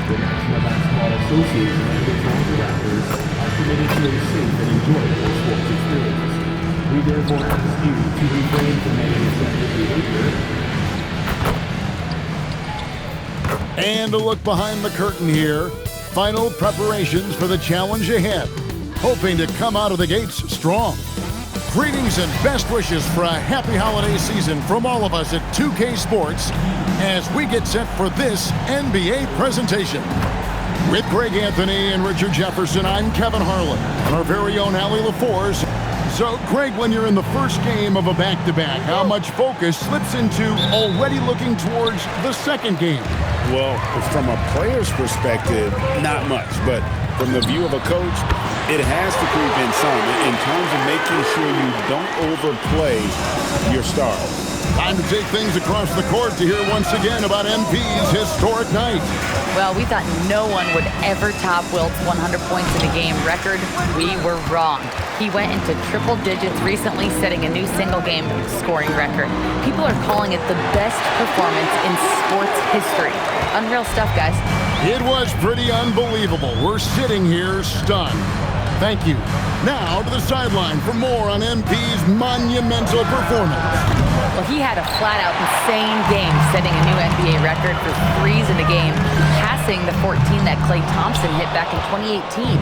The National Basketball Association and the Toronto Raptors are committed to a safe and enjoyable sports experience. We therefore ask you to refrain from any excessive behavior. And a look behind the curtain here. Final preparations for the challenge ahead. Hoping to come out of the gates strong. Greetings and best wishes for a happy holiday season from all of us at 2K Sports as we get set for this NBA presentation. With Greg Anthony and Richard Jefferson, I'm Kevin Harlan and our very own Allie LaForce. So, Greg, when you're in the first game of a back-to-back, how much focus slips into already looking towards the second game? Well, from a player's perspective, not much. But from the view of a coach, it has to creep in some in terms of making sure you don't overplay your stars. Time to take things across the court to hear once again about MP's historic night. Well, we thought no one would ever top Wilt's 100 points in a game record. We were wrong. He went into triple digits recently, setting a new single-game scoring record. People are calling it the best performance in sports history. Unreal stuff, guys. It was pretty unbelievable. We're sitting here stunned. Thank you. Now to the sideline for more on MP's monumental performance. Well, he had a flat-out insane game, setting a new NBA record for threes in a game, passing the 14 that Klay Thompson hit back in 2018.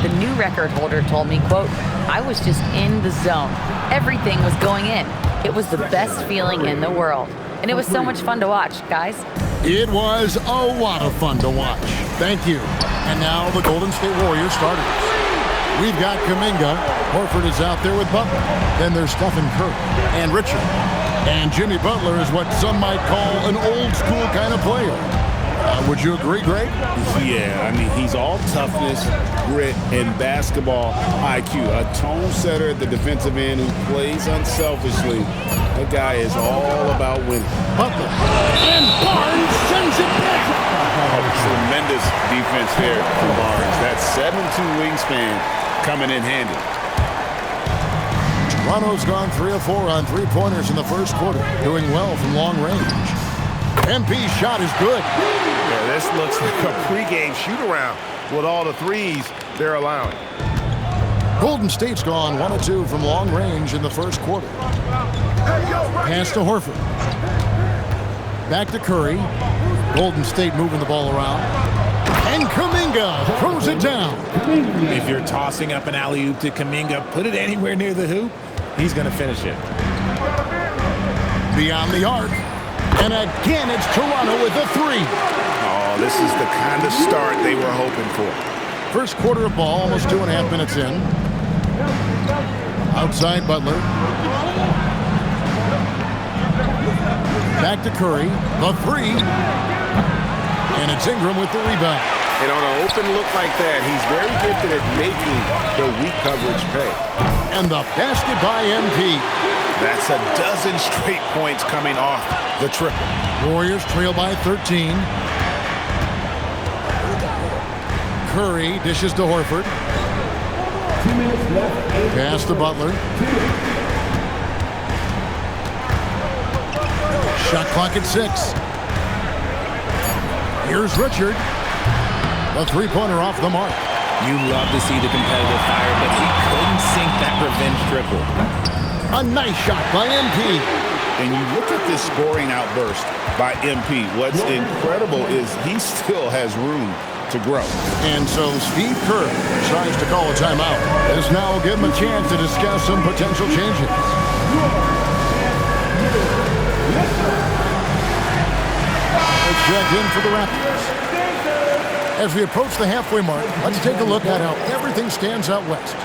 The new record holder told me, quote, "I was just in the zone. Everything was going in. It was the best feeling in the world." And it was so much fun to watch, guys. It was a lot of fun to watch. Thank you. And now the Golden State Warriors starters. We've got Kuminga. Horford is out there with Butler. Then there's Stephen Curry and Richard. And Jimmy Butler is what some might call an old-school kind of player. Would you agree, Greg? Yeah, I mean, he's all toughness, grit, and basketball IQ. A tone setter at the defensive end who plays unselfishly. That guy is all about winning. Butler. And Barnes sends it back. Tremendous defense there from Barnes. That 7'2" wingspan coming in handy. Toronto's gone 3 of 4 on three-pointers in the first quarter, doing well from long range. MP's shot is good. Yeah, this looks like a pregame shoot-around with all the threes they're allowing. Golden State's gone 1 of 2 from long range in the first quarter. Pass to Horford. Back to Curry. Golden State moving the ball around. And Kuminga throws it down. If you're tossing up an alley-oop to Kuminga, put it anywhere near the hoop, he's going to finish it. Beyond the arc. And again, it's Toronto with a 3. Oh, this is the kind of start they were hoping for. First quarter of ball, almost 2.5 minutes in. Outside Butler. Back to Curry. The 3. And it's Ingram with the rebound. And on an open look like that, he's very gifted at making the weak coverage pay. And the basket by MP. That's a dozen straight points coming off the triple. Warriors trail by 13. Curry dishes to Horford. 2 minutes left. Pass to Butler. Shot clock at 6. Here's Richard. The three-pointer off the mark. You love to see the competitive fire, but he couldn't sink that revenge triple. A nice shot by MP. And you look at this scoring outburst by MP. What's incredible is he still has room to grow. And so Steve Kerr decides to call a timeout. This now will give him a chance to discuss some potential changes. Let's check in for the Raptors. As we approach the halfway mark, let's take a look at how everything stands out west.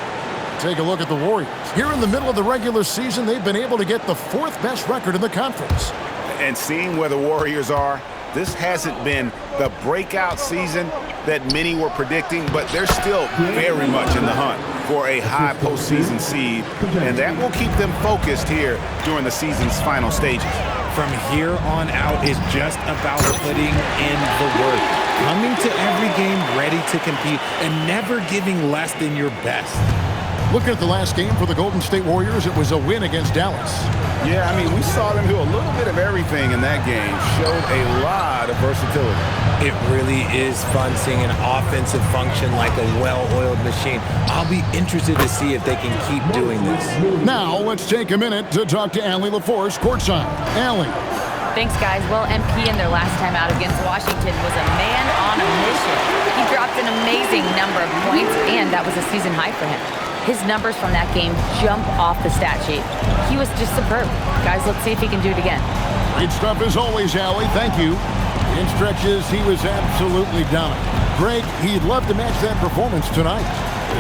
Take a look at the Warriors. Here in the middle of the regular season, they've been able to get the 4th best record in the conference. And seeing where the Warriors are, this hasn't been the breakout season that many were predicting, but they're still very much in the hunt for a high postseason seed, and that will keep them focused here during the season's final stages. From here on out, it's just about putting in the work. Coming to every game ready to compete and never giving less than your best. Looking at the last game for the Golden State Warriors, it was a win against Dallas. Yeah, I mean, we saw them do a little bit of everything in that game. Showed a lot of versatility. It really is fun seeing an offensive function like a well-oiled machine. I'll be interested to see if they can keep doing this. Now, let's take a minute to talk to Allie LaForce courtside. Allie. Thanks, guys. Well, MP in their last time out against Washington was a man on a mission. He dropped an amazing number of points, and that was a season high for him. His numbers from that game jump off the stat sheet. He was just superb. Guys, let's see if he can do it again. Great stuff as always, Allie. Thank you. In stretches, he was absolutely dominant. Greg, he'd love to match that performance tonight.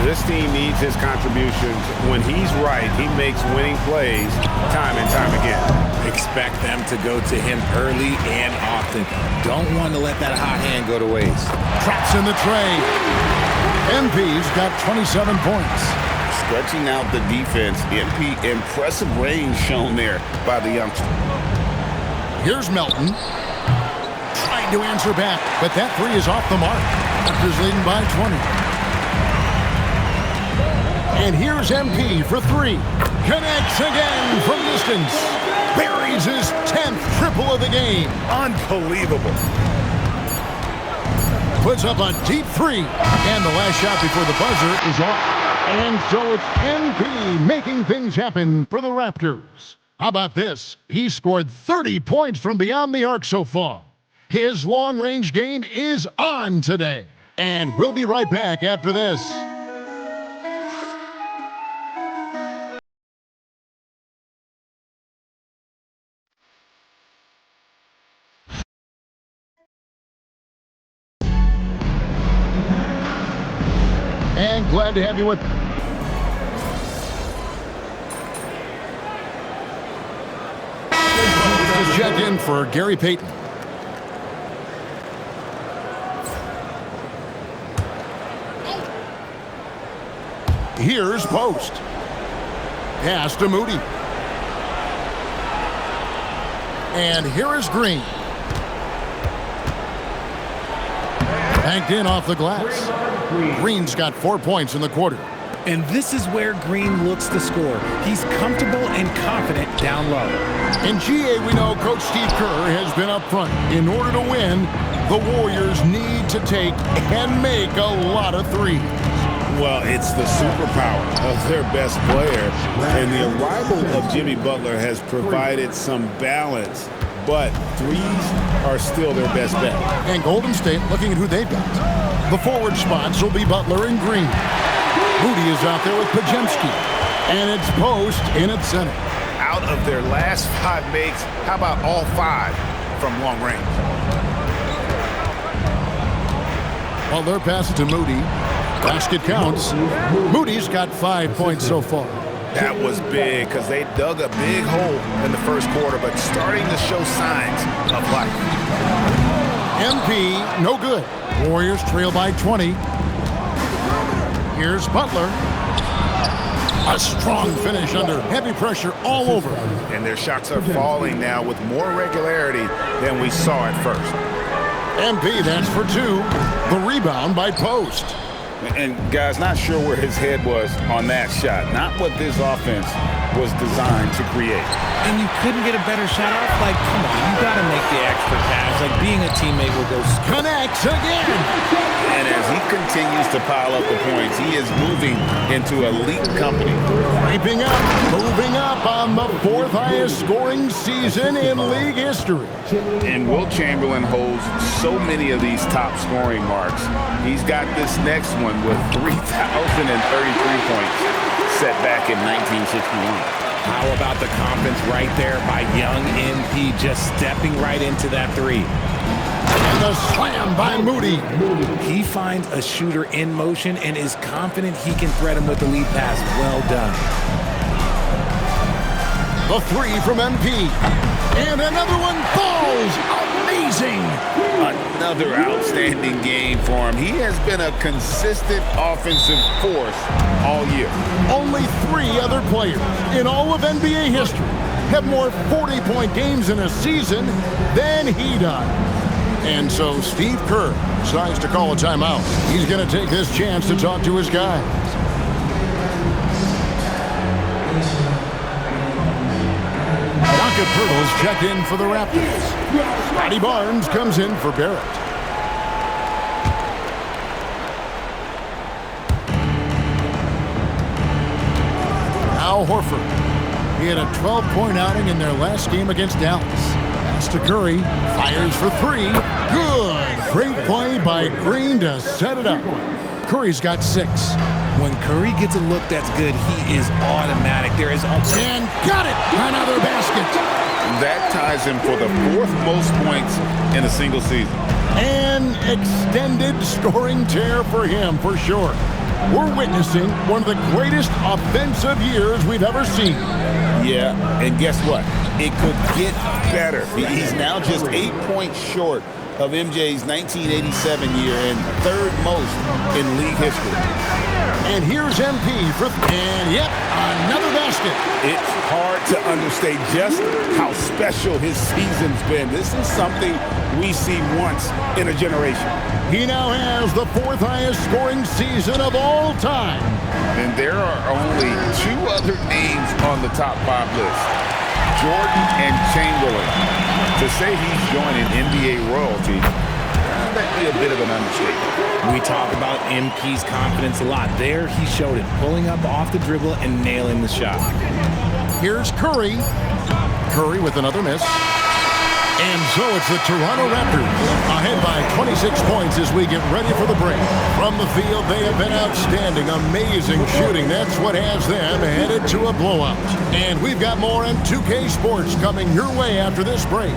This team needs his contributions. When he's right, he makes winning plays time and time again. Expect them to go to him early and often. Don't want to let that hot hand go to waste. Traps in the tray. MP's got 27 points. Stretching out the defense. MP, impressive range shown there by the youngster. Here's Melton. Trying to answer back, but that three is off the mark. Raptors leading by 20. And here's MP for three. Connects again from distance. Buries his 10th triple of the game. Unbelievable. Puts up a deep three. And the last shot before the buzzer is off. And so it's MP making things happen for the Raptors. How about this? He scored 30 points from beyond the arc so far. His long-range game is on today. And we'll be right back after this. And glad to have you with us. Just check in for Gary Payton. Here's Post. Pass to Moody. And here is Green. Banked in off the glass. Green's got 4 points in the quarter. And this is where Green looks to score. He's comfortable and confident down low. In GA, we know Coach Steve Kerr has been up front. In order to win, the Warriors need to take and make a lot of threes. Well, it's the superpower of their best player. And the arrival of Jimmy Butler has provided some balance. But threes are still their best bet. And Golden State looking at who they've got. The forward spots will be Butler and Green. Moody is out there with Pajemski. And it's Post in at center. Out of their last 5 makes, how about all 5 from long range? Butler passes to Moody. Basket counts. Moody's got 5 points so far. That was big because they dug a big hole in the first quarter, but starting to show signs of life. MP, no good. Warriors trail by 20. Here's Butler. A strong finish under heavy pressure all over. And their shots are falling now with more regularity than we saw at first. MP, that's for 2. The rebound by Post. And guys, not sure where his head was on that shot. Not what this offense was designed to create. And you couldn't get a better shot off? Like, come on, you got to make the extra pass. Like, being a teammate will go. Connects again. And as he continues to pile up the points, he is moving into elite company. Creeping up, moving up on the 4th highest scoring season in league history. And Wilt Chamberlain holds so many of these top scoring marks. He's got this next one with 3,033 points set back in 1961. How about the confidence right there by young MP just stepping right into that three? And the slam by Moody. He finds a shooter in motion and is confident he can thread him with the lead pass. Well done. The 3 from MP. And another one falls. Amazing. Another outstanding game for him. He has been a consistent offensive force all year. Only 3 other players in all of NBA history have more 40-point games in a season than he does. And so Steve Kerr decides to call a timeout. He's going to take this chance to talk to his guys. Jacob Hurdles checked in for the Raptors. Scotty Barnes comes in for Barrett. Al Horford. He had a 12-point outing in their last game against Dallas. Pass to Curry. Fires for three. Good. Great play by Green to set it up. Curry's got 6. When Curry gets a look that's good, he is automatic. There is and got it. Another basket. That ties him for the 4th most points in a single season. An extended scoring tear for him, for sure. We're witnessing one of the greatest offensive years we've ever seen. Yeah, and guess what? It could get better. He's now just 8 points short of MJ's 1987 year and 3rd most in league history. And here's MP for, and yep, another basket. It's hard to understate just how special his season's been. This is something we see once in a generation. He now has the 4th highest scoring season of all time. And there are only 2 other names on the top 5 list, Jordan and Chamberlain. To say he's joining NBA royalty, that'd be a bit of an understatement. We talk about MP's confidence a lot. There he showed it, pulling up off the dribble and nailing the shot. Here's Curry. Curry with another miss. And so it's the Toronto Raptors ahead by 26 points as we get ready for the break. From the field, they have been outstanding, amazing shooting. That's what has them headed to a blowout. And we've got more on 2K Sports coming your way after this break.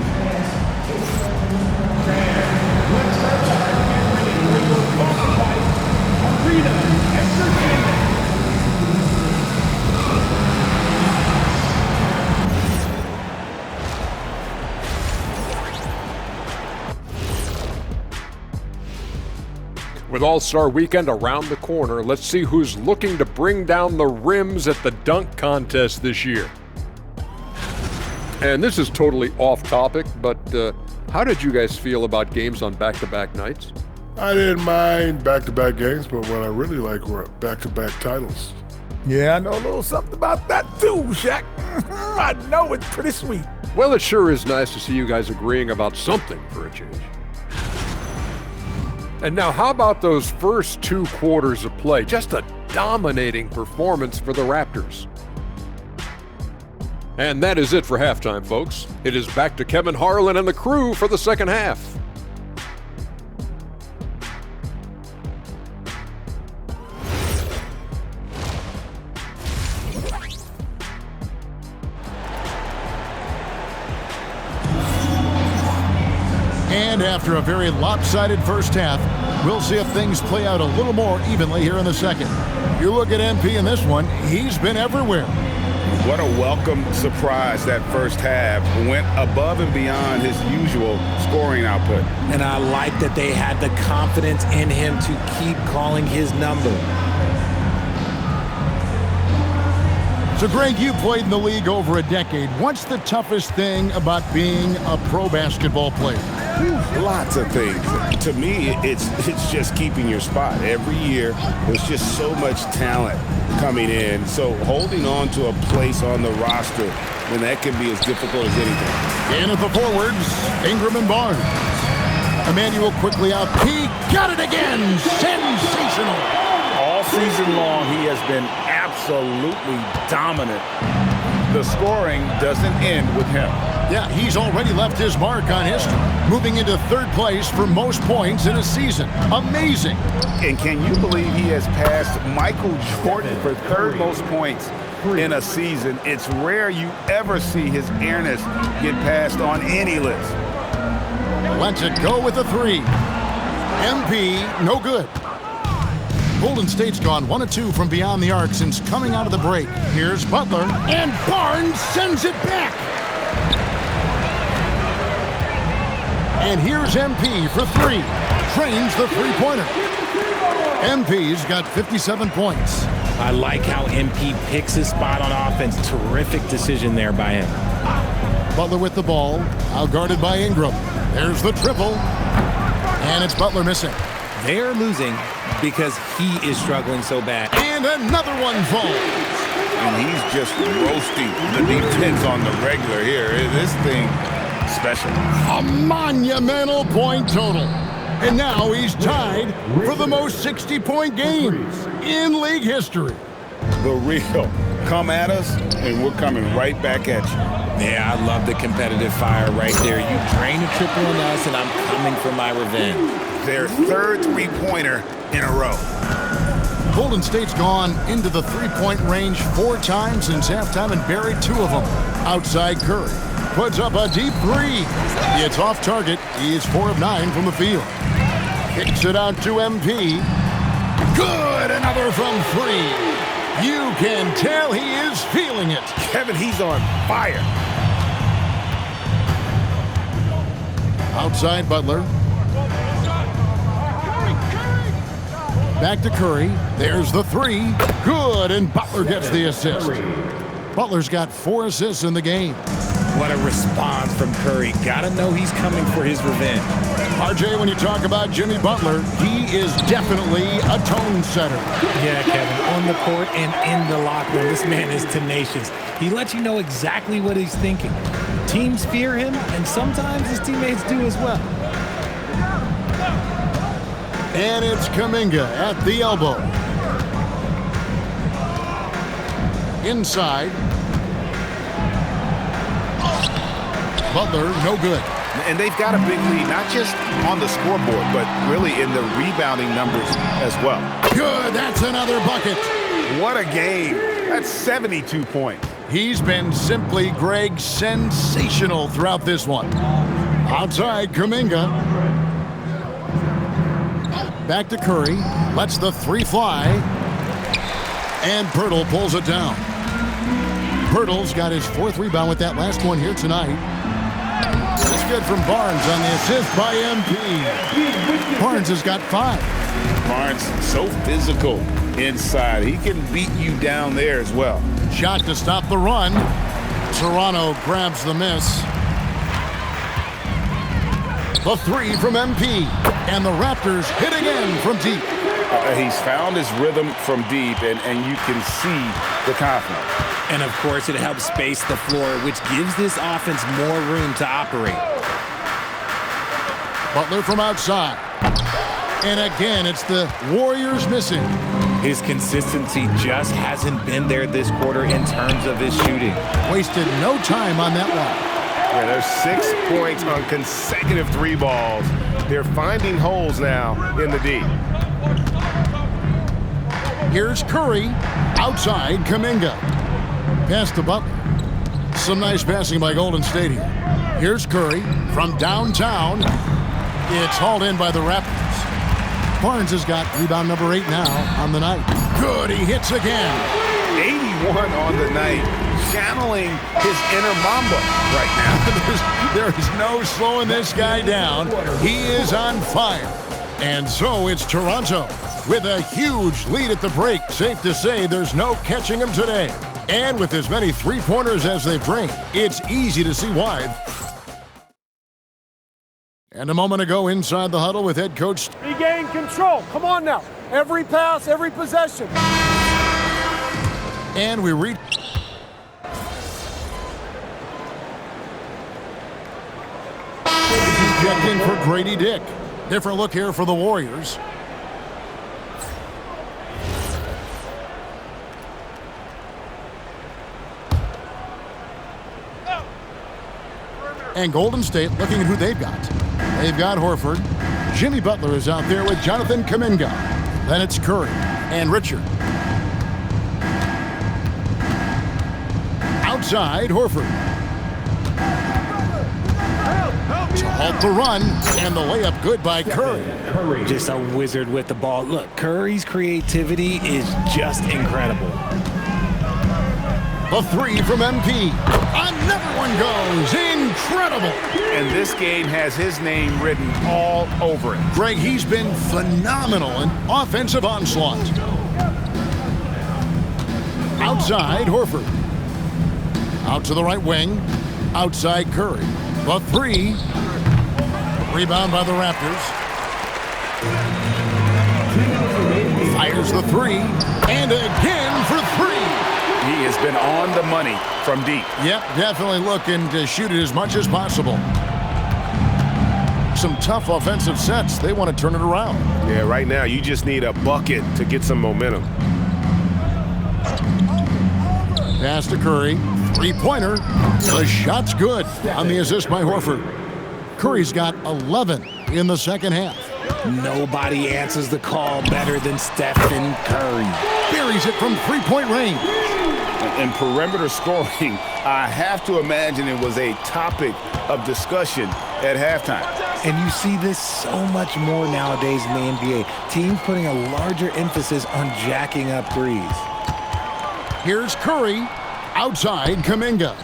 With All-Star Weekend around the corner, let's see who's looking to bring down the rims at the dunk contest this year. And this is totally off topic, but how did you guys feel about games on back-to-back nights? I didn't mind back-to-back games, but what I really like were back-to-back titles. Yeah, I know a little something about that too, Shaq. I know it's pretty sweet. Well, it sure is nice to see you guys agreeing about something for a change. And now, how about those first 2 quarters of play? Just a dominating performance for the Raptors. And that is it for halftime, folks. It is back to Kevin Harlan and the crew for the second half. And after a very lopsided first half, we'll see if things play out a little more evenly here in the second. You look at MP in this one, he's been everywhere. What a welcome surprise that first half. Went above and beyond his usual scoring output. And I like that they had the confidence in him to keep calling his number. So, Greg, you played in the league over a decade. What's the toughest thing about being a pro basketball player? Lots of things. To me, it's just keeping your spot. Every year, there's just so much talent coming in. So holding on to a place on the roster, then that can be as difficult as anything. In at the forwards, Ingram and Barnes. Emmanuel quickly out. He got it again. Sensational. All season long, he has been absolutely dominant. The scoring doesn't end with him. Yeah, he's already left his mark on history, moving into 3rd place for most points in a season. Amazing. And can you believe he has passed Michael Jordan for 3rd most points in a season? It's rare you ever see his airness get passed on any list. Lets it go with a 3. MP, no good. Golden State's gone 1 of 2 from beyond the arc since coming out of the break. Here's Butler, and Barnes sends it back. And here's MP for 3. Trains the three-pointer. MP's got 57 points. I like how MP picks his spot on offense. Terrific decision there by him. Butler with the ball, outguarded by Ingram. There's the triple, and it's Butler missing. They're losing because he is struggling so bad. And another one falls. and he's just roasting the defense on the regular here. This thing special. A monumental point total. And now he's tied for the most 60-point games in league history. The real come at us, and we're coming right back at you. Yeah, I love the competitive fire right there. You drain a triple on us, and I'm coming for my revenge. Their third three-pointer in a row. Golden State's gone into the three-point range 4 times since halftime and buried 2 of them. Outside Curry puts up a deep 3. It's off target. He is 4 of 9 from the field. Kicks it out to MP. Good, another from 3. You can tell he is feeling it. Kevin, he's on fire. Outside Butler. Back to Curry. There's the 3. Good, and Butler gets the assist. Butler's got 4 assists in the game. What a response from Curry. Gotta know he's coming for his revenge. RJ, when you talk about Jimmy Butler, he is definitely a tone setter. Yeah, Kevin, on the court and in the locker room, this man is tenacious. He lets you know exactly what he's thinking. Teams fear him, and sometimes his teammates do as well. And it's Kuminga at the elbow. Inside. Butler, no good. And they've got a big lead, not just on the scoreboard, but really in the rebounding numbers as well. Good, that's another bucket. What a game. That's 72 points. He's been simply, Greg, sensational throughout this one. Outside, Kuminga. Back to Curry. Lets the 3 fly. And Pirtle pulls it down. Pirtle's got his 4th rebound with that last one here tonight. That's good from Barnes on the assist by MP. Barnes has got 5. Barnes, so physical inside. He can beat you down there as well. Shot to stop the run. Toronto grabs the miss. The 3 from MP. And the Raptors hit again from deep. He's found his rhythm from deep, and you can see the confidence. And, of course, it helps space the floor, which gives this offense more room to operate. Butler from outside. And again, it's the Warriors missing. His consistency just hasn't been there this quarter in terms of his shooting. Wasted no time on that one. Yeah, there's 6 points on consecutive 3 balls. They're finding holes now in the D. Here's Curry. Outside, Kuminga. Pass to Butler. Some nice passing by Golden State here. Here's Curry from downtown. It's hauled in by the Raptors. Barnes has got rebound number 8 now on the night. Good, he hits again. 81 on the night, channeling his inner Mamba right now. There is no slowing this guy down. He is on fire. And so it's Toronto with a huge lead at the break. Safe to say there's no catching him today. And with as many 3-pointers as they bring, it's easy to see why. And a moment ago inside the huddle with head coach. Regain control. Come on now. Every pass, every possession. And we reach. Checked in for Grady Dick. Different look here for the Warriors. And Golden State looking at who they've got. They've got Horford. Jimmy Butler is out there with Jonathan Kuminga. Then it's Curry and Richard. Outside, Horford. To halt the run, and the layup good by Curry. Just a wizard with the ball. Look, Curry's creativity is just incredible. The 3 from MP. Another one goes. Incredible. And this game has his name written all over it. Greg, he's been phenomenal in offensive onslaught. Outside, Horford. Out to the right wing. Outside, Curry. The 3. Rebound by the Raptors. Fires the 3. And again for 3. He is been on the money from deep. Yep, definitely looking to shoot it as much as possible. Some tough offensive sets. They want to turn it around. Yeah, right now you just need a bucket to get some momentum. Pass to Curry. Three-pointer. The shot's good on the assist by Horford. Curry's got 11 in the second half. Nobody answers the call better than Stephen Curry. Buries it from three-point range. And perimeter scoring, I have to imagine it was a topic of discussion at halftime. And you see this so much more nowadays in the NBA. Teams putting a larger emphasis on jacking up threes. Here's Curry. Outside, Kuminga.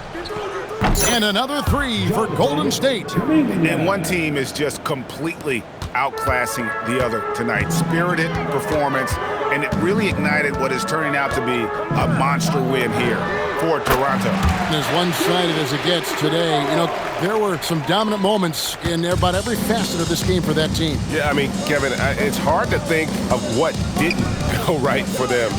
And another three for Golden State. And one team is just completely outclassing the other tonight. Spirited performance, and it really ignited what is turning out to be a monster win here for Toronto. As one-sided as it gets today, you know, there were some dominant moments in about every facet of this game for that team. Yeah, I mean, Kevin, it's hard to think of what didn't go right for them.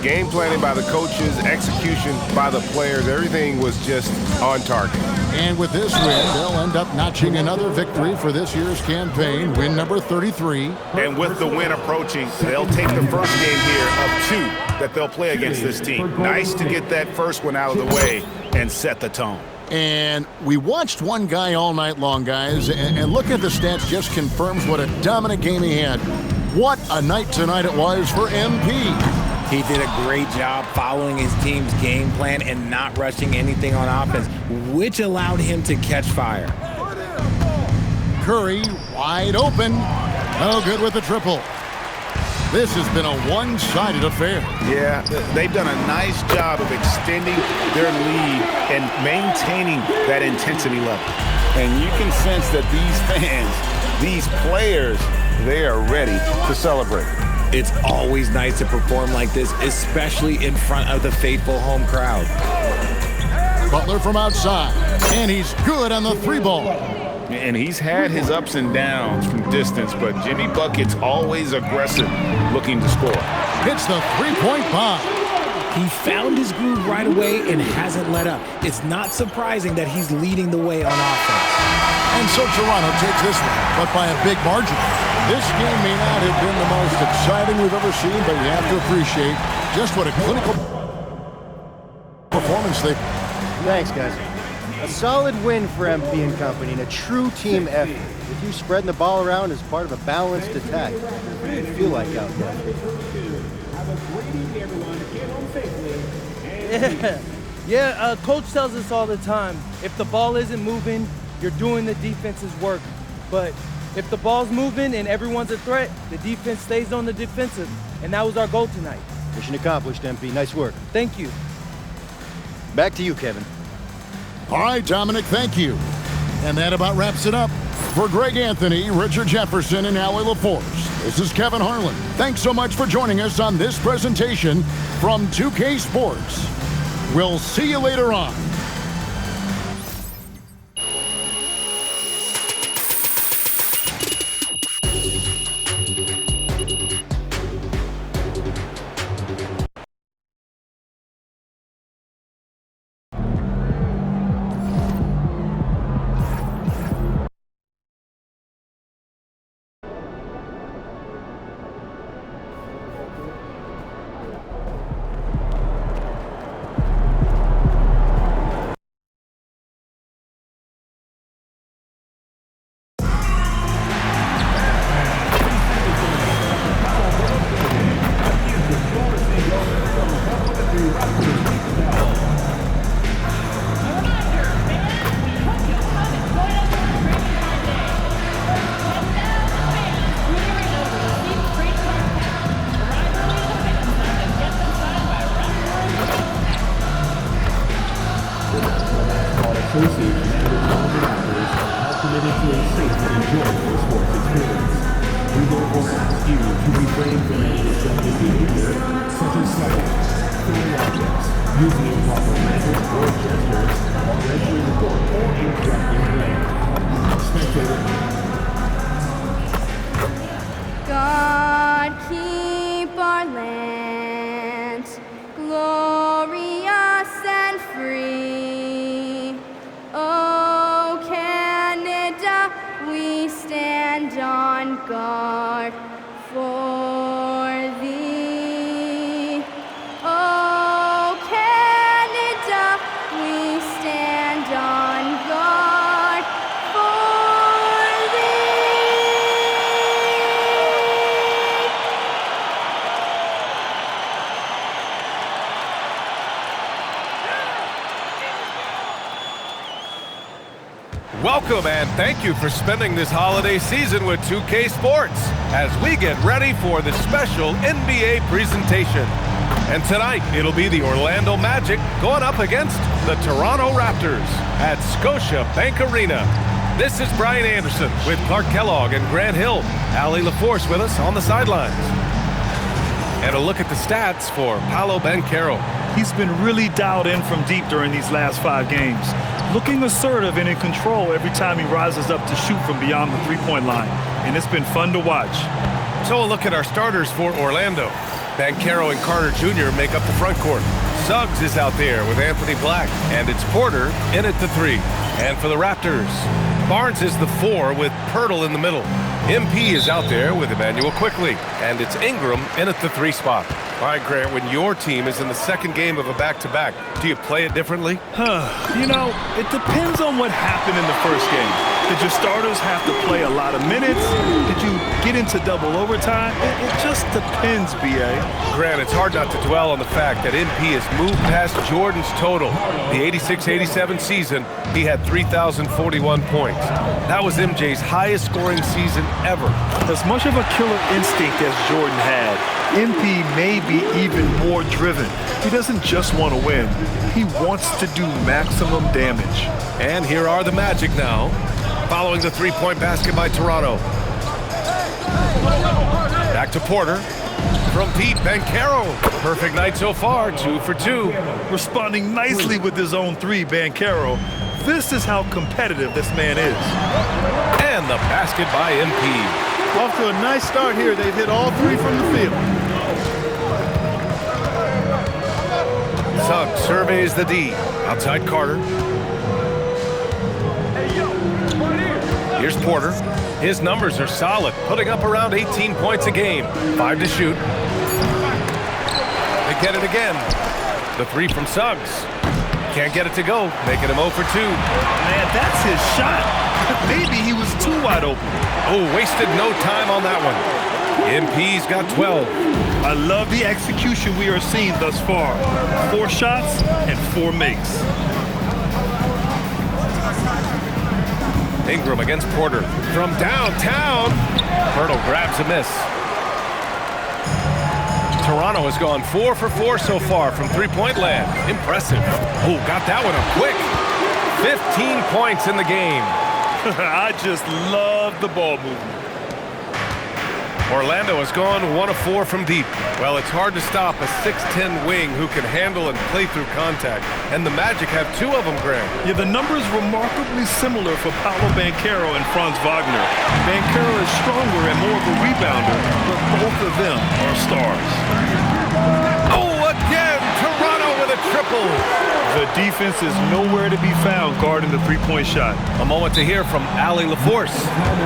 Game planning by the coaches, execution by the players, everything was just on target. And with this win, they'll end up notching another victory for this year's campaign, win number 33. And with the win approaching, they'll take the first game here of 2 that they'll play against this team. Nice to get that first one out of the way and set the tone. And we watched one guy all night long, guys, and looking at the stats just confirms what a dominant game he had. What a night tonight it was for MP. He did a great job following his team's game plan and not rushing anything on offense, which allowed him to catch fire. Curry wide open. No good with the triple. This has been a one-sided affair. Yeah, they've done a nice job of extending their lead and maintaining that intensity level. And you can sense that these fans, these players, they are ready to celebrate. It's always nice to perform like this, especially in front of the faithful home crowd. Butler from outside, and he's good on the three ball. And he's had his ups and downs from distance, but Jimmy Bucket's always aggressive, looking to score. Hits the three-point bomb. He found his groove right away and hasn't let up. It's not surprising that he's leading the way on offense. And so Toronto takes this one, but by a big margin. This game may not have been the most exciting we've ever seen, but we have to appreciate just what a clinical performance they... Thanks, guys. A solid win for MP and company and a true team effort. With you spreading the ball around as part of a balanced attack. What do you feel like out there? Yeah, Coach tells us all the time, if the ball isn't moving, you're doing the defense's work. But if the ball's moving and everyone's a threat, the defense stays on the defensive. And that was our goal tonight. Mission accomplished, MP. Nice work. Thank you. Back to you, Kevin. All right, Dominic, thank you. And that about wraps it up. For Greg Anthony, Richard Jefferson, and Allie LaForce, this is Kevin Harlan. Thanks so much for joining us on this presentation from 2K Sports. We'll see you later on. God keep our land glorious Welcome and thank you for spending this holiday season with 2K Sports as we get ready for the special NBA presentation. And tonight, it'll be the Orlando Magic going up against the Toronto Raptors at Scotiabank Arena. This is Brian Anderson with Clark Kellogg and Grant Hill. Allie LaForce with us on the sidelines. And a look at the stats for Paolo Banchero. He's been really dialed in from deep during these last 5 games. Looking assertive and in control every time he rises up to shoot from beyond the three-point line. And it's been fun to watch. So a look at our starters for Orlando. Banchero and Carter Jr. make up the front court. Suggs is out there with Anthony Black. And it's Porter in at the 3. And for the Raptors, Barnes is the 4 with Pirtle in the middle. MP is out there with Emmanuel Quickley. And it's Ingram in at the 3 spot. All right, Grant, when your team is in the second game of a back-to-back, do you play it differently? You know, it depends on what happened in the first game. Did your starters have to play a lot of minutes? Did you get into double overtime? It just depends, B.A. Grant, it's hard not to dwell on the fact that MP has moved past Jordan's total. The 86-87 season, he had 3,041 points. That was MJ's highest scoring season ever. As much of a killer instinct as Jordan had, MP may be even more driven. He doesn't just want to win. He wants to do maximum damage. And here are the Magic now, following the three-point basket by Toronto. Back to Porter. From deep, Banchero. Perfect night so far, 2 for 2. Responding nicely with his own 3, Banchero. This is how competitive this man is. And the basket by MP. Off to a nice start here. They've hit all 3 from the field. Suggs surveys the D. Outside Carter. Here's Porter. His numbers are solid, putting up around 18 points a game. 5 to shoot. They get it again. The 3 from Suggs. Can't get it to go, making him 0 for 2. Man, that's his shot. Maybe he was too wide open. Oh, wasted no time on that one. MP's got 12. I love the execution we are seeing thus far. 4 shots and 4 makes. Ingram against Porter. From downtown, Pirtle grabs a miss. Toronto has gone 4 for 4 so far from three-point land. Impressive. Oh, got that one up quick. 15 points in the game. I just love the ball movement. Orlando has gone 1 of 4 from deep. Well, it's hard to stop a 6'10 wing who can handle and play through contact. And the Magic have 2 of them, Grant. Yeah, the numbers remarkably similar for Paolo Banchero and Franz Wagner. Banchero is stronger and more of a rebounder, but both of them are stars. Oh, again, Toronto with a triple. The defense is nowhere to be found guarding the three-point shot. A moment to hear from Allie LaForce.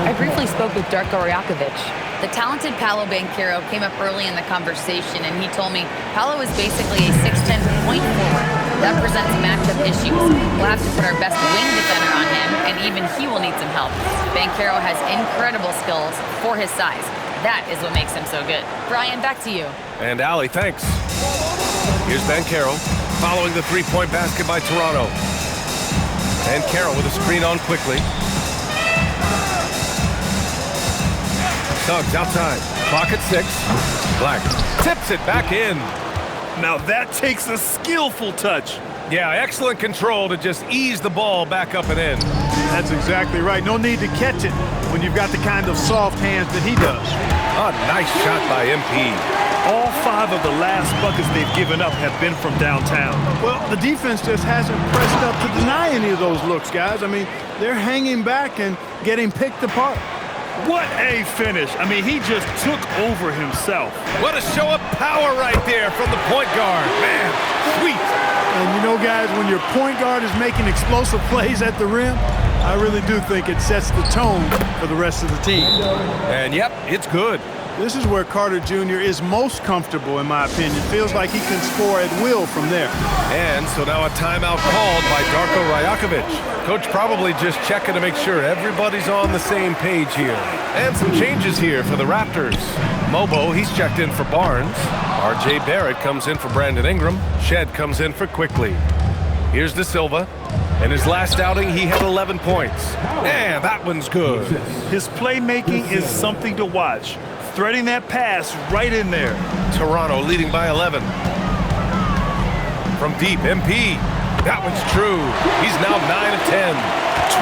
I briefly spoke with Darko Rajakovic. The talented Paolo Banchero came up early in the conversation, and he told me Paolo is basically a 6'10 point forward. That presents matchup issues. We'll have to put our best wing defender on him, and even he will need some help. Banchero has incredible skills for his size. That is what makes him so good. Brian, back to you. And Allie, thanks. Here's Banchero following the three-point basket by Toronto. And Carroll with a screen on quickly. Suggs outside. Clock at 6. Black tips it back in. Now that takes a skillful touch. Yeah, excellent control to just ease the ball back up and in. That's exactly right. No need to catch it when you've got the kind of soft hands that he does. A nice shot by MP. All 5 of the last buckets they've given up have been from downtown. Well, the defense just hasn't pressed up to deny any of those looks, guys. I mean, they're hanging back and getting picked apart. What a finish. I mean, he just took over himself. What a show of power right there from the point guard. Man, sweet. And you know, guys, when your point guard is making explosive plays at the rim, I really do think it sets the tone for the rest of the team. And yep, it's good. This is where Carter Jr. is most comfortable, in my opinion. Feels like he can score at will from there. And so now a timeout called by Darko Rajakovic. Coach probably just checking to make sure everybody's on the same page here. And some changes here for the Raptors. Mobo, he's checked in for Barnes. R.J. Barrett comes in for Brandon Ingram. Shed comes in for Quickley. Here's De Silva. In his last outing, he had 11 points. And that one's good. His playmaking is something to watch. Threading that pass right in there. Toronto leading by 11. From deep, MP. That one's true. He's now 9 of 10.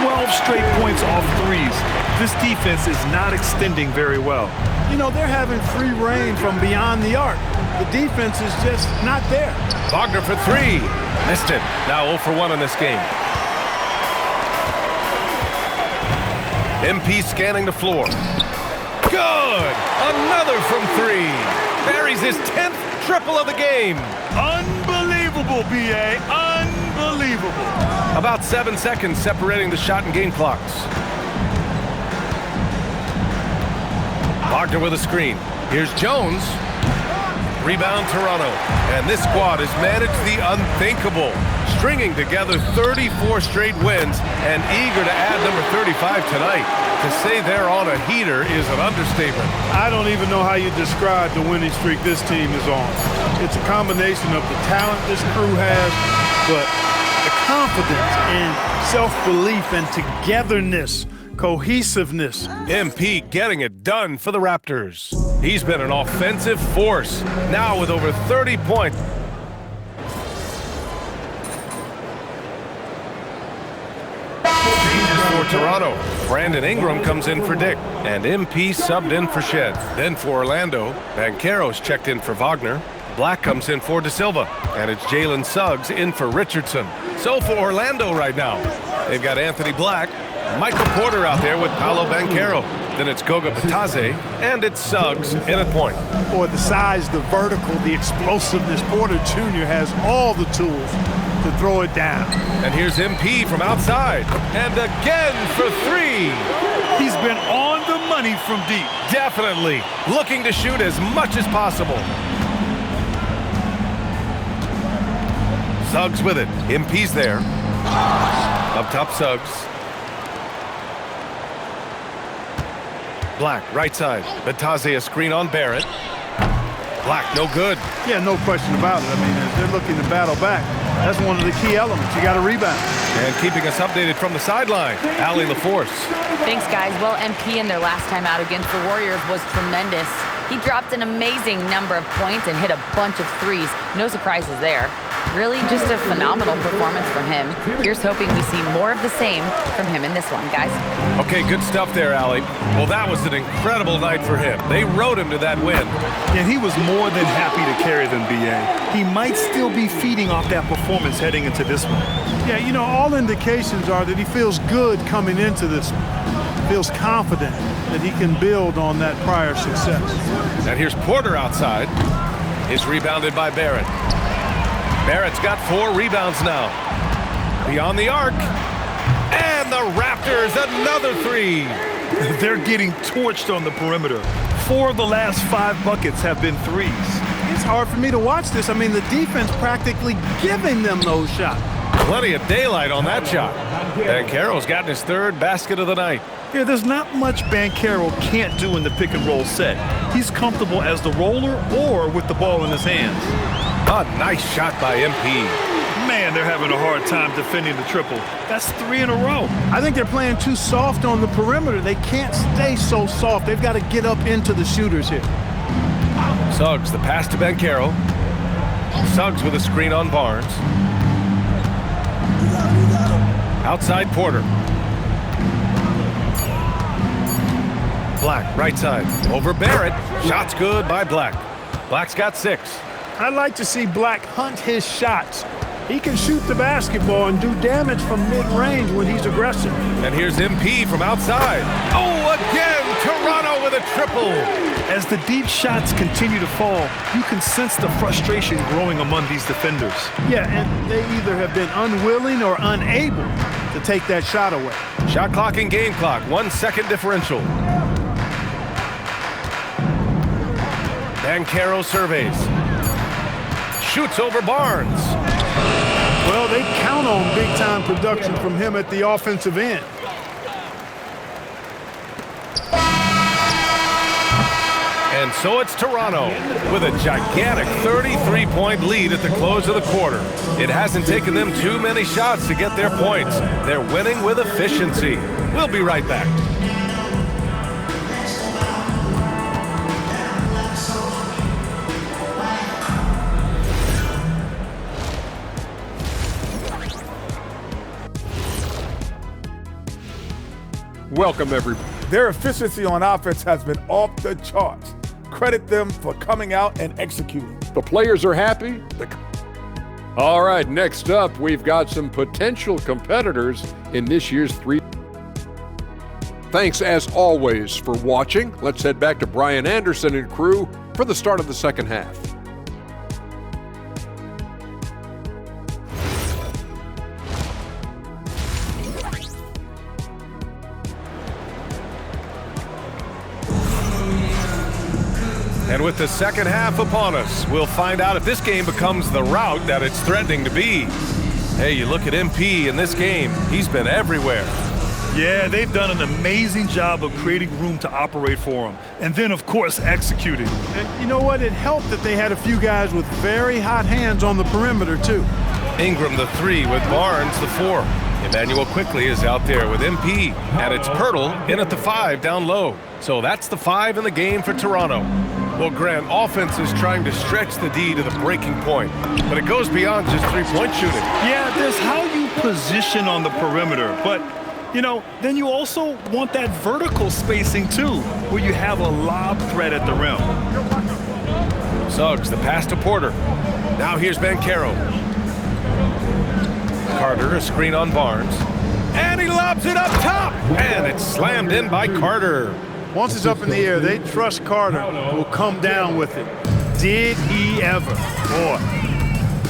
12 straight points off threes. This defense is not extending very well. You know, they're having free reign from beyond the arc. The defense is just not there. Wagner for 3. Missed it. Now 0 for 1 in this game. MP scanning the floor. Good! Another from 3. Buries his 10th triple of the game. Unbelievable, B.A. Unbelievable. About 7 seconds separating the shot and game clocks. Wagner with a screen. Here's Jones. Rebound Toronto. And this squad has managed the unthinkable, stringing together 34 straight wins and eager to add number 35 tonight. To say they're on a heater is an understatement. I don't even know how you describe the winning streak this team is on. It's a combination of the talent this crew has, but the confidence and self-belief and togetherness, cohesiveness. MP getting it done for the Raptors. He's been an offensive force, now with over 30 points. For Toronto, Brandon Ingram comes in for Dick, and MP subbed in for Shed. Then for Orlando, Banchero's checked in for Wagner. Black comes in for De Silva, and it's Jalen Suggs in for Richardson. So for Orlando right now, they've got Anthony Black, Michael Porter out there with Paolo Banchero. Then it's Goga Bitadze, and it's Suggs in at point. Boy, the size, the vertical, the explosiveness. Porter Jr. has all the tools to throw it down. And here's MP from outside, and again for 3. He's been on the money from deep. Definitely looking to shoot as much as possible. Suggs with it. MP's there. Up top, Suggs. Black, right side. Bitadze a screen on Barrett. Black, no good. Yeah, no question about it. I mean, as they're looking to battle back, that's one of the key elements. You got to rebound. And keeping us updated from the sideline, Allie LaForce. Thanks, guys. Well, MP in their last time out against the Warriors was tremendous. He dropped an amazing number of points and hit a bunch of threes. No surprises there. Really just a phenomenal performance from him. Here's hoping we see more of the same from him in this one, guys. Okay, good stuff there, Allie. Well, that was an incredible night for him. They rode him to that win. And he was more than happy to carry them, B.A. He might still be feeding off that performance heading into this one. Yeah, you know, all indications are that he feels good coming into this one. Feels confident that he can build on that prior success. And here's Porter outside. Is rebounded by Barrett. Barrett's got 4 rebounds now. Beyond the arc. And the Raptors, another 3. They're getting torched on the perimeter. 4 of the last 5 buckets have been threes. It's hard for me to watch this. I mean, the defense practically giving them those shots. Plenty of daylight on that shot. Banchero's gotten his 3rd basket of the night. Yeah, there's not much Banchero can't do in the pick and roll set. He's comfortable as the roller or with the ball in his hands. A nice shot by MP. Man, they're having a hard time defending the triple. That's 3 in a row. I think they're playing too soft on the perimeter. They can't stay so soft. They've got to get up into the shooters here. Suggs, the pass to Banchero. Suggs with a screen on Barnes. Outside Porter. Black, right side. Over Barrett. Shot's good by Black. Black's got 6. I'd like to see Black hunt his shots. He can shoot the basketball and do damage from mid-range when he's aggressive. And here's MP from outside. Oh, again, Toronto with a triple. As the deep shots continue to fall, you can sense the frustration growing among these defenders. Yeah, and they either have been unwilling or unable to take that shot away. Shot clock and game clock, 1 second differential. Banchero surveys. Shoots over Barnes. Well, they count on big-time production from him at the offensive end. And so it's Toronto with a gigantic 33-point lead at the close of the quarter. It hasn't taken them too many shots to get their points. They're winning with efficiency. We'll be right back. Welcome, everybody. Their efficiency on offense has been off the charts. Credit them for coming out and executing. The players are happy. All right, next up, we've got some potential competitors in this year's three. Thanks, as always, for watching. Let's head back to Brian Anderson and crew for the start of the second half. And with the second half upon us, we'll find out if this game becomes the rout that it's threatening to be. Hey, you look at MP in this game, he's been everywhere. Yeah, they've done an amazing job of creating room to operate for him. And then, of course, executing. And you know what? It helped that they had a few guys with very hot hands on the perimeter, too. Ingram the 3 with Barnes the 4. Emmanuel quickly is out there with MP. And it's Pirtle in at the 5 down low. So that's the 5 in the game for Toronto. Well, Grant, offense is trying to stretch the D to the breaking point, but it goes beyond just three-point shooting. Yeah, there's how you position on the perimeter, but, you know, then you also want that vertical spacing, too, where you have a lob threat at the rim. Suggs, the pass to Porter. Now here's Banchero. Carter, a screen on Barnes. And he lobs it up top, and it's slammed in by Carter. Once it's up in the air, they trust Carter will come down with it. Did he ever? Boy.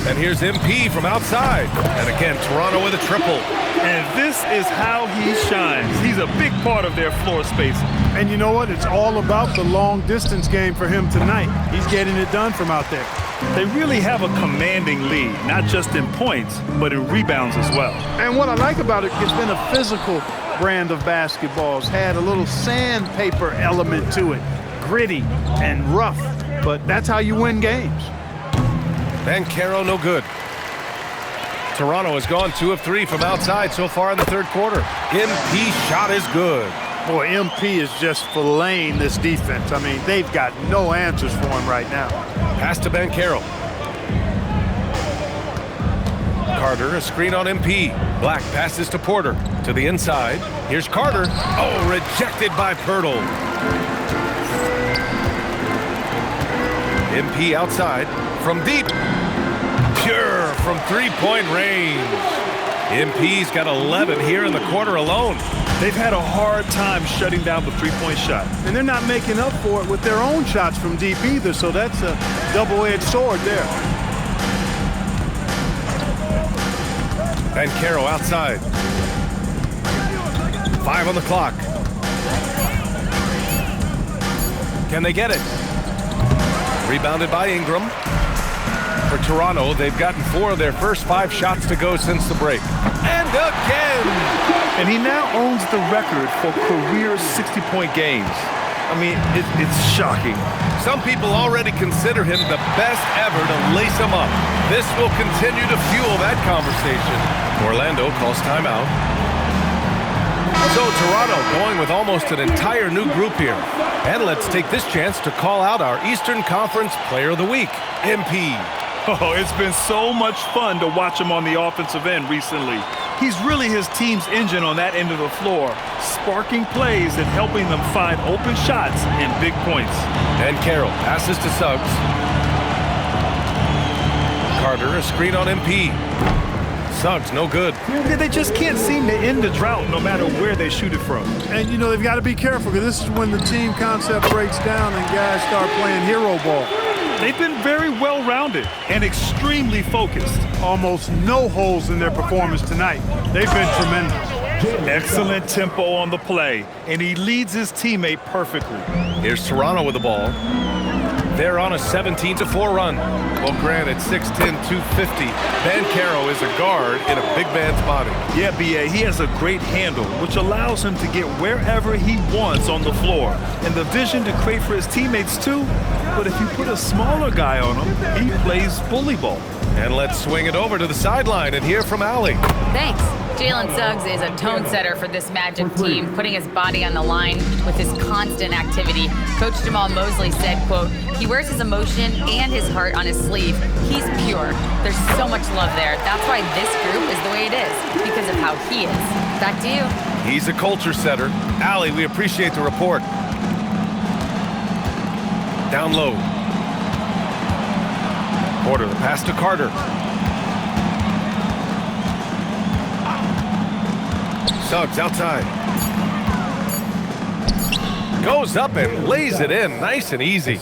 And here's MP from outside. And again, Toronto with a triple. And this is how he shines. He's a big part of their floor spacing. And you know what? It's all about the long distance game for him tonight. He's getting it done from out there. They really have a commanding lead, not just in points, but in rebounds as well. And what I like about it, it's been a physical brand of basketballs, had a little sandpaper element to it, gritty and rough, but that's how you win games. Banchero no good. Toronto has gone 2 of 3 from outside so far in the third quarter. MP shot is good. Boy, MP is just filleting this defense. I mean, they've got no answers for him right now. Pass to Banchero. Carter, a screen on MP. Black passes to Porter. To the inside. Here's Carter. Oh, rejected by Pirtle. MP outside. From deep. Pure from three-point range. MP's got 11 here in the quarter alone. They've had a hard time shutting down the three-point shot. And they're not making up for it with their own shots from deep either, so that's a double-edged sword there. Banchero outside. 5 on the clock. Can they get it? Rebounded by Ingram. For Toronto, they've gotten 4 of their first 5 shots to go since the break. And again! And he now owns the record for career 60-point games. I mean, it's shocking. Some people already consider him the best ever to lace him up. This will continue to fuel that conversation. Orlando calls timeout. So Toronto going with almost an entire new group here. And let's take this chance to call out our Eastern Conference Player of the Week, MP. Oh, it's been so much fun to watch him on the offensive end recently. He's really his team's engine on that end of the floor, sparking plays and helping them find open shots and big points. And Carroll passes to Suggs. Carter, a screen on MP. Suggs, no good. They just can't seem to end the drought no matter where they shoot it from. And, you know, they've got to be careful because this is when the team concept breaks down and guys start playing hero ball. They've been very well-rounded and extremely focused. Almost no holes in their performance tonight. They've been tremendous. Excellent tempo on the play, and he leads his teammate perfectly. Here's Toronto with the ball. They're on a 17-4 run. Well, granted, 6'10", 250. Banchero is a guard in a big man's body. Yeah, B.A., he has a great handle, which allows him to get wherever he wants on the floor. And the vision to create for his teammates, too. But if you put a smaller guy on him, he plays bully ball. And let's swing it over to the sideline and hear from Allie. Thanks. Jalen Suggs is a tone setter for this Magic team, putting his body on the line with his constant activity. Coach Jamal Mosley said, quote, he wears his emotion and his heart on his sleeve. He's pure. There's so much love there. That's why this group is the way it is, because of how he is. Back to you. He's a culture setter. Allie, we appreciate the report. Down low. Porter, the pass to Carter. Suggs outside. Goes up and lays it in nice and easy.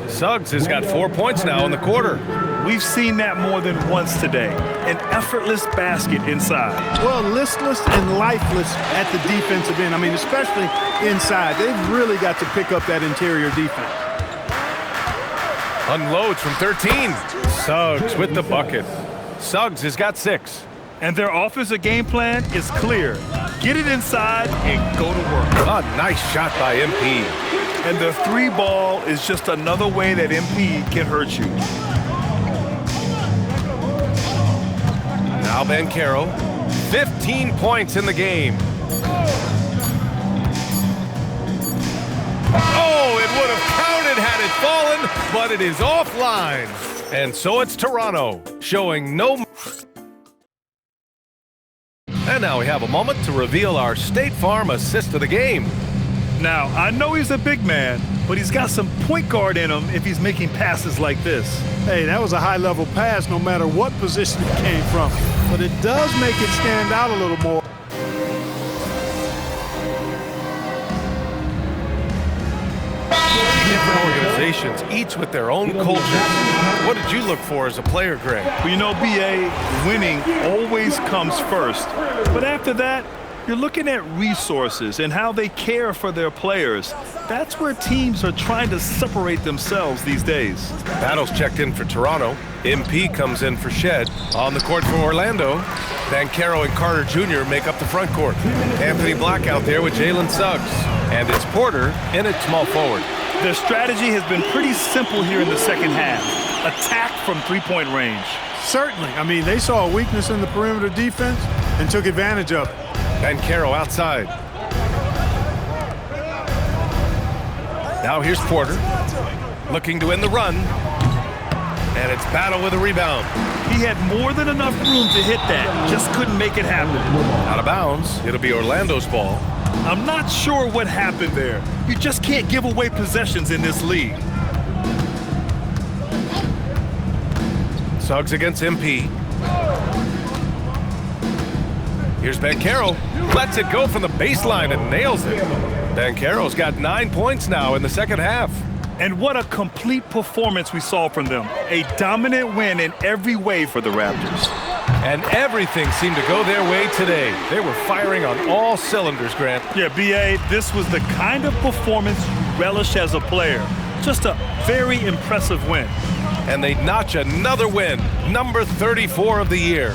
Suggs has got 4 points now in the quarter. We've seen that more than once today. An effortless basket inside. Well, listless and lifeless at the defensive end. I mean, especially inside. They've really got to pick up that interior defense. Unloads from 13. Suggs with the bucket. Suggs has got 6. And their offensive game plan is clear. Get it inside and go to work. A nice shot by MP. And the 3 ball is just another way that MP can hurt you. Now Banchero, 15 points in the game. Oh, it would have counted had it fallen, but it is offline. And so it's Toronto, showing no... And now we have a moment to reveal our State Farm assist of the game. Now, I know he's a big man, but he's got some point guard in him if he's making passes like this. Hey, that was a high-level pass no matter what position it came from. But it does make it stand out a little more. Different organizations, each with their own culture. What did you look for as a player, Greg? Well, you know, B.A., winning always comes first. But after that, you're looking at resources and how they care for their players. That's where teams are trying to separate themselves these days. Battles checked in for Toronto. MP comes in for Shed. On the court for Orlando, Banchero and Carter Jr. make up the front court. Anthony Black out there with Jalen Suggs. And it's Porter in at small forward. Their strategy has been pretty simple here in the second half. Attack from three-point range. Certainly. I mean, they saw a weakness in the perimeter defense and took advantage of it. Banchero outside. Now here's Porter, looking to end the run. And it's Battle with a rebound. He had more than enough room to hit that, just couldn't make it happen. Out of bounds, it'll be Orlando's ball. I'm not sure what happened there. You just can't give away possessions in this league. Suggs against MP. Here's Banchero. Lets it go from the baseline and nails it. Banchero's got 9 points now in the second half. And what a complete performance we saw from them. A dominant win in every way for the Raptors. And everything seemed to go their way today. They were firing on all cylinders, Grant. Yeah, B.A., this was the kind of performance you relish as a player. Just a very impressive win. And they notch another win, number 34 of the year.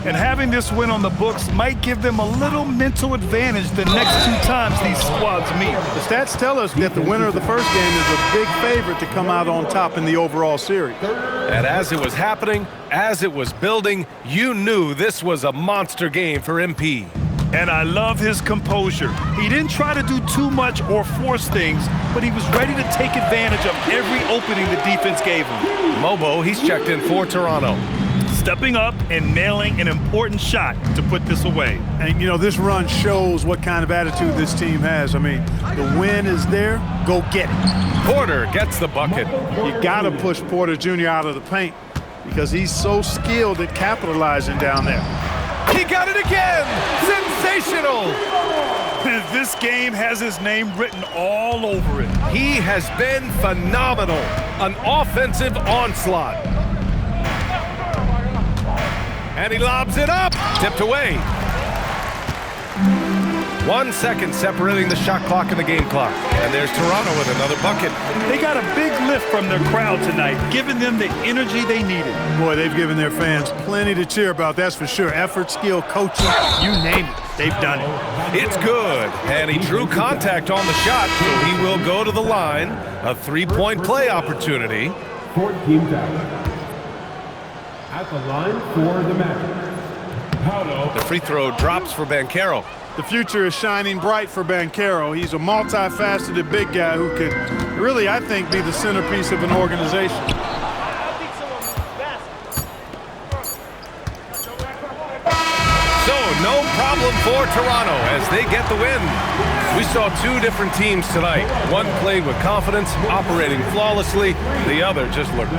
And having this win on the books might give them a little mental advantage the next 2 times these squads meet. The stats tell us that the winner of the first game is a big favorite to come out on top in the overall series. And as it was happening, as it was building, you knew this was a monster game for MP. And I love his composure. He didn't try to do too much or force things, but he was ready to take advantage of every opening the defense gave him. Mobo, he's checked in for Toronto. Stepping up and nailing an important shot to put this away. And, you know, this run shows what kind of attitude this team has. I mean, the win is there. Go get it. Porter gets the bucket. You got to push Porter Jr. out of the paint because he's so skilled at capitalizing down there. He got it again! Sensational! This game has his name written all over it. He has been phenomenal. An offensive onslaught. And he lobs it up. Tipped away. 1 second separating the shot clock and the game clock. And there's Toronto with another bucket. They got a big lift from their crowd tonight, giving them the energy they needed. Boy, they've given their fans plenty to cheer about, that's for sure. Effort, skill, coaching, you name it, they've done it. It's good, and he drew contact on the shot, so he will go to the line. A three-point play opportunity. 14 down. At the line for the Magic. The free throw drops for Banchero. The future is shining bright for Banchero. He's a multifaceted big guy who could really, I think, be the centerpiece of an organization. So, no problem for Toronto as they get the win. We saw two different teams tonight. One played with confidence, operating flawlessly. The other just looked